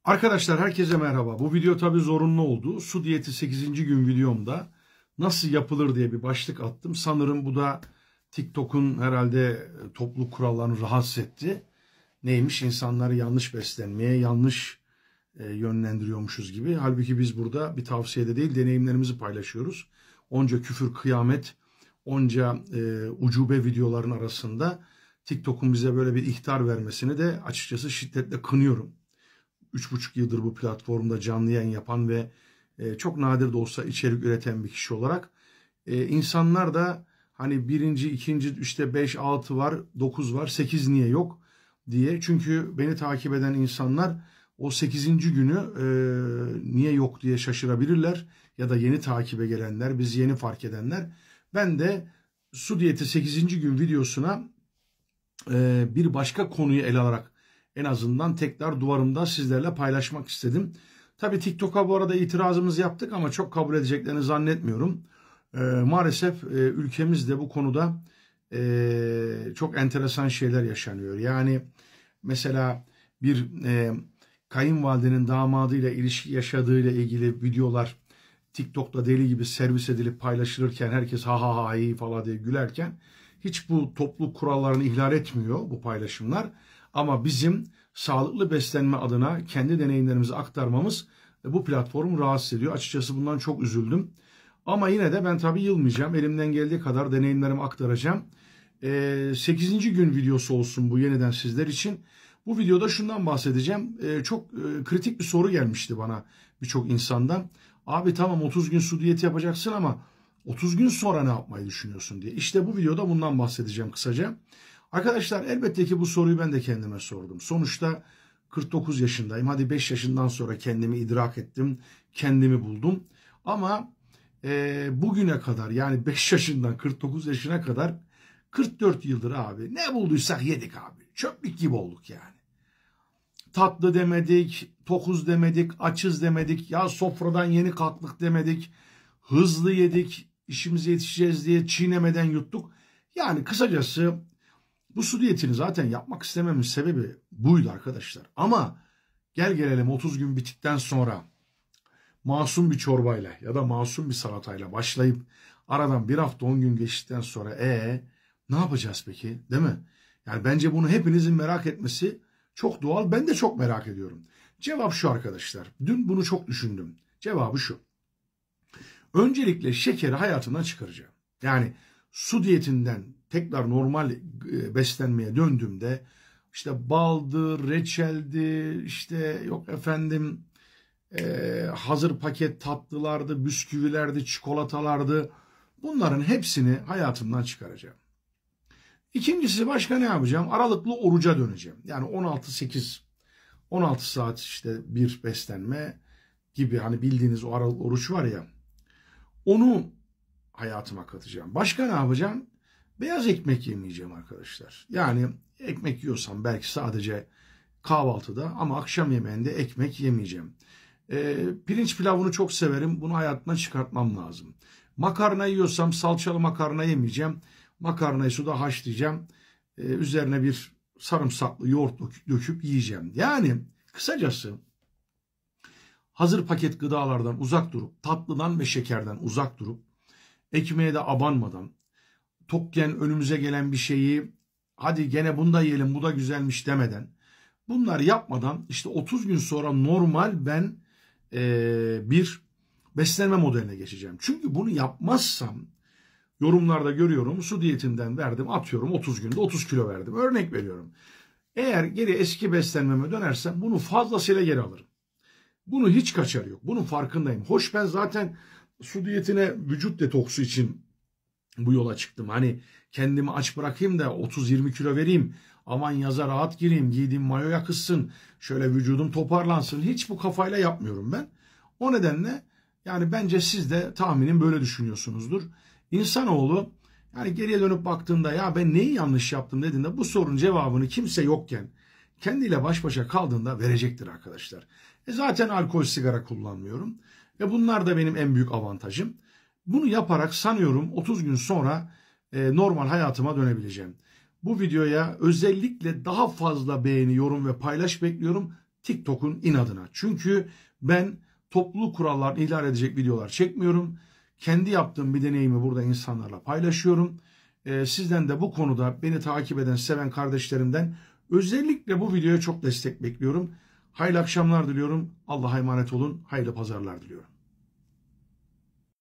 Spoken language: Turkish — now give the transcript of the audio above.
Arkadaşlar herkese merhaba. Bu video tabii zorunlu oldu. Su diyeti 8. gün videomda nasıl yapılır diye bir başlık attım. Sanırım bu da TikTok'un herhalde topluluk kurallarını rahatsız etti. Neymiş? İnsanları yanlış beslenmeye, yanlış yönlendiriyormuşuz gibi. Halbuki biz burada bir tavsiyede değil deneyimlerimizi paylaşıyoruz. Onca küfür, kıyamet, onca ucube videoların arasında TikTok'un bize böyle bir ihtar vermesini de açıkçası şiddetle kınıyorum. 3,5 yıldır bu platformda canlı yayın yapan ve çok nadir de olsa içerik üreten bir kişi olarak insanlar da hani birinci, ikinci, işte 5, 6 var, 9 var, 8 niye yok diye. Çünkü beni takip eden insanlar o 8. günü niye yok diye şaşırabilirler. Ya da yeni takibe gelenler, biz yeni fark edenler. Ben de su diyeti 8. gün videosuna bir başka konuyu ele alarak en azından tekrar duvarımda sizlerle paylaşmak istedim. Tabii TikTok'a bu arada itirazımızı yaptık ama çok kabul edeceklerini zannetmiyorum. Maalesef ülkemizde bu konuda çok enteresan şeyler yaşanıyor. Yani mesela bir kayınvalidenin damadıyla ilişki yaşadığıyla ilgili videolar TikTok'ta deli gibi servis edilip paylaşılırken herkes ha ha ha iyi falan diye gülerken hiç bu topluluk kurallarını ihlal etmiyor bu paylaşımlar. Ama bizim sağlıklı beslenme adına kendi deneyimlerimizi aktarmamız bu platformu rahatsız ediyor. Açıkçası bundan çok üzüldüm. Ama yine de ben tabii yılmayacağım. Elimden geldiği kadar deneyimlerimi aktaracağım. 8. gün videosu olsun bu yeniden sizler için. Bu videoda şundan bahsedeceğim. Çok kritik bir soru gelmişti bana birçok insandan. Abi tamam 30 gün su diyeti yapacaksın ama 30 gün sonra ne yapmayı düşünüyorsun diye. İşte bu videoda bundan bahsedeceğim kısaca. Arkadaşlar elbette ki bu soruyu ben de kendime sordum. Sonuçta 49 yaşındayım. Hadi 5 yaşından sonra kendimi idrak ettim. Kendimi buldum. Ama bugüne kadar yani 5 yaşından 49 yaşına kadar 44 yıldır abi ne bulduysak yedik abi. Çöplük gibi olduk yani. Tatlı demedik, tokuz demedik, açız demedik. Ya sofradan yeni kalktık demedik. Hızlı yedik, işimize yetişeceğiz diye çiğnemeden yuttuk. Yani kısacası bu su diyetini zaten yapmak istememin sebebi buydu arkadaşlar. Ama gel gelelim 30 gün bittikten sonra masum bir çorbayla ya da masum bir salatayla başlayıp aradan bir hafta 10 gün geçtikten sonra ne yapacağız peki, değil mi? Yani bence bunu hepinizin merak etmesi çok doğal. Ben de çok merak ediyorum. Cevap şu arkadaşlar. Dün bunu çok düşündüm. Cevabı şu. Öncelikle şekeri hayatından çıkaracağım. Yani su diyetinden tekrar normal beslenmeye döndüğümde işte baldı, reçeldi, işte yok efendim hazır paket tatlılardı, bisküvilerdi, çikolatalardı. Bunların hepsini hayatımdan çıkaracağım. İkincisi başka ne yapacağım? Aralıklı oruca döneceğim. Yani 16-8, 16 saat işte bir beslenme gibi hani bildiğiniz o aralıklı oruç var ya. Onu hayatıma katacağım. Başka ne yapacağım? Beyaz ekmek yemeyeceğim arkadaşlar. Yani ekmek yiyorsam belki sadece kahvaltıda ama akşam yemeğinde ekmek yemeyeceğim. Pirinç pilavını çok severim. Bunu hayatımdan çıkartmam lazım. Makarna yiyorsam salçalı makarna yemeyeceğim. Makarnayı suda haşlayacağım. Üzerine bir sarımsaklı yoğurt döküp yiyeceğim. Yani kısacası hazır paket gıdalardan uzak durup, tatlıdan ve şekerden uzak durup, ekmeğe de abanmadan, tokken önümüze gelen bir şeyi hadi gene bunu da yiyelim bu da güzelmiş demeden, bunları yapmadan işte 30 gün sonra normal ben bir beslenme modeline geçeceğim. Çünkü bunu yapmazsam yorumlarda görüyorum su diyetinden verdim atıyorum 30 günde 30 kilo verdim. Örnek veriyorum. Eğer geri eski beslenmeme dönersem bunu fazlasıyla geri alırım. Bunu hiç kaçar yok. Bunun farkındayım. Hoş ben zaten su diyetine vücut detoksu için bu yola çıktım. Hani kendimi aç bırakayım da 30-20 kilo vereyim. Aman yaza rahat gireyim. Giydiğim mayoya kızsın. Şöyle vücudum toparlansın. Hiç bu kafayla yapmıyorum ben. O nedenle yani bence siz de tahminim böyle düşünüyorsunuzdur. İnsanoğlu yani geriye dönüp baktığında ya ben neyi yanlış yaptım dediğinde bu sorunun cevabını kimse yokken kendiyle baş başa kaldığında verecektir arkadaşlar. Zaten alkol, sigara kullanmıyorum. Ve bunlar da benim en büyük avantajım. Bunu yaparak sanıyorum 30 gün sonra normal hayatıma dönebileceğim. Bu videoya özellikle daha fazla beğeni, yorum ve paylaş bekliyorum. TikTok'un inadına. Çünkü ben topluluk kurallarını ihlal edecek videolar çekmiyorum. Kendi yaptığım bir deneyimi burada insanlarla paylaşıyorum. Sizden de bu konuda beni takip eden, seven kardeşlerimden özellikle bu videoya çok destek bekliyorum. Hayırlı akşamlar diliyorum. Allah'a emanet olun. Hayırlı pazarlar diliyorum.